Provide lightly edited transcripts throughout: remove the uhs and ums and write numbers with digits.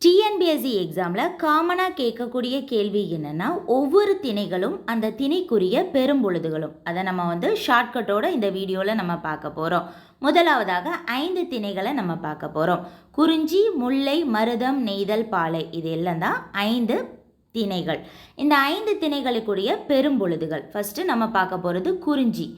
TNPSC எக்ஸாமில் காமனாக கேட்கக்கூடிய கேள்வி என்னென்னா, ஒவ்வொரு திணைகளும் அந்த திணைக்குரிய பெரும்பொழுதுகளும். அதை நம்ம ஷார்ட்கட்டோட இந்த வீடியோவில் நம்ம பார்க்க போகிறோம். முதலாவதாக 5 திணைகளை நம்ம பார்க்க போகிறோம். குறிஞ்சி, முல்லை, மருதம், நெய்தல், பாலை. இது எல்லாம் தான் 5 திணைகள். இந்த 5 திணைகளுக்குரிய பெரும்பொழுதுகள். ஃபஸ்ட்டு நம்ம பார்க்க போகிறது குறிஞ்சி.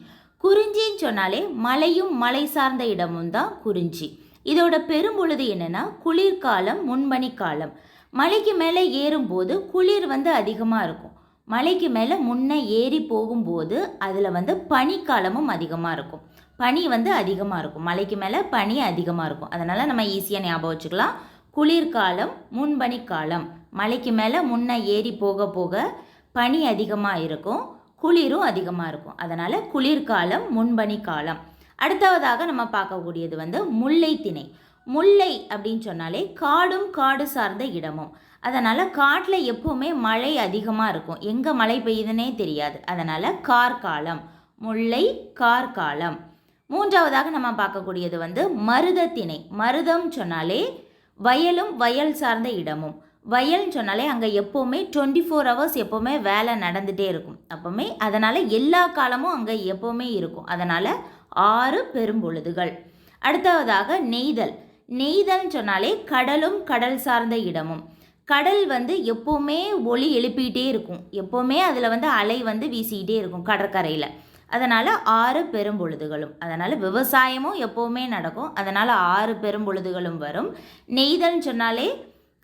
குறிஞ்சின்னு சொன்னாலே மலையும் மலை சார்ந்த இடமும் தான் குறிஞ்சி. இதோட பெரும்பொழுது என்னென்னா, குளிர்காலம், முன்பனி காலம். மலைக்கு மேலே ஏறும்போது குளிர் அதிகமாக இருக்கும். மலைக்கு மேலே முன்னே ஏறி போகும்போது அதில் பனிக்காலமும் அதிகமாக இருக்கும். பனி அதிகமாக இருக்கும். மலைக்கு மேலே பனி அதிகமாக இருக்கும். அதனால் நம்ம ஈஸியாக ஞாபகம் வச்சுக்கலாம். குளிர்காலம், முன்பனி காலம். மலைக்கு மேலே முன்னே ஏறி போக போக பனி அதிகமாக இருக்கும், குளிரும் அதிகமாக இருக்கும். அதனால் குளிர்காலம், முன்பனி காலம். அடுத்ததாக நம்ம பார்க்கக்கூடியது முல்லை திணை. முல்லை அப்படின்னு சொன்னாலே காடும் காடு சார்ந்த இடமும். அதனால் காட்டில் எப்போவுமே மழை அதிகமாக இருக்கும். எங்கே மழை பெய்யுதுன்னே தெரியாது. அதனால் கார்காலம், முல்லை கார்காலம். மூன்றாவதாக நம்ம பார்க்கக்கூடியது மருத திணை. மருதம் சொன்னாலே வயலும் வயல் சார்ந்த இடமும். வயல்னு சொன்னாலே அங்கே எப்போவுமே 24 hours எப்போவுமே வேலை நடந்துகிட்டே இருக்கும். அப்போவுமே அதனால் எல்லா காலமும் அங்கே எப்போவுமே இருக்கும். அதனால் 6 பெரும்பொழுதுகள். அடுத்ததாக நெய்தல். நெய்தல்னு சொன்னாலே கடலும் கடல் சார்ந்த இடமும். கடல் எப்போவுமே ஒலி எழுப்பிக்கிட்டே இருக்கும். எப்போவுமே அதில் அலை வீசிக்கிட்டே இருக்கும் கடற்கரையில். அதனால் 6 பெரும்பொழுதுகளும். அதனால் விவசாயமும் எப்போவுமே நடக்கும். அதனால் 6 பெரும்பொழுதுகளும் வரும். நெய்தல்னு சொன்னாலே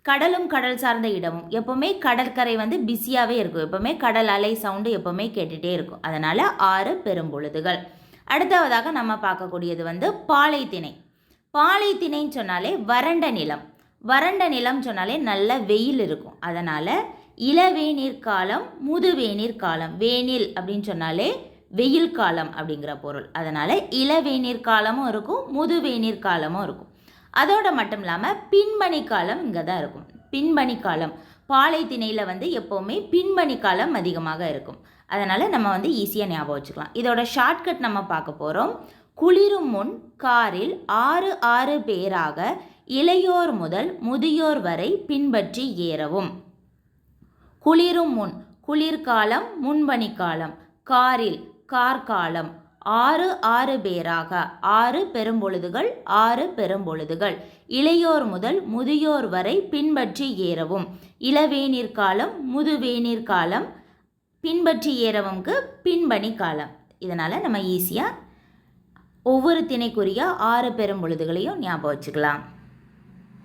கடலும் கடல் சார்ந்த இடமும். எப்போவுமே கடற்கரை பிஸியாகவே இருக்கும். எப்போவுமே கடல் அலை சவுண்டு எப்போவுமே கேட்டுகிட்டே இருக்கும். அதனால் 6 பெரும்பொழுதுகள். அடுத்ததாக நம்ம பார்க்கக்கூடியது பாலை திணை. பாலை திணைன்னு சொன்னாலே வறண்ட நிலம். வறண்ட நிலம் சொன்னாலே நல்ல வெயில் இருக்கும். அதனால் இளவேநீர் காலம், முதுவேநீர் காலம். வேனில் அப்படின்னு சொன்னாலே வெயில் காலம் அப்படிங்கிற பொருள். அதனால் இளவேநீர் காலமும் இருக்கும், முதுவேநீர் காலமும் இருக்கும். அதோடு மட்டும் இல்லாமல் பின்பனி காலம் இங்கே தான் இருக்கும். பின்பனி காலம் பாலை திணையில் எப்போவுமே பின்பனி காலம் அதிகமாக இருக்கும். அதனால் நம்ம ஈஸியாக ஞாபகம் வச்சுக்கலாம். இதோட ஷார்ட்கட் நம்ம பார்க்க போகிறோம். குளிரும் முன் காரில் 6 பேராக இளையோர் முதல் முதியோர் வரை பின்பற்றி ஏறவும். குளிரும் முன் குளிர்காலம், முன்பனி காலம். காரில் கார்காலம். 6 பேராக 6 பெரும்பொழுதுகள். 6 பெரும்பொழுதுகள். இளையோர் முதல் முதியோர் வரை பின்பற்றி ஏறவும். இளவேநீர் காலம், முதுவேநீர் காலம். பின்பற்றி ஏறவும்க்கு பின்பனி காலம். இதனால் நம்ம ஈஸியாக ஒவ்வொரு திணைக்குரிய 6 பெரும்பொழுதுகளையும் ஞாபகம் வச்சுக்கலாம்.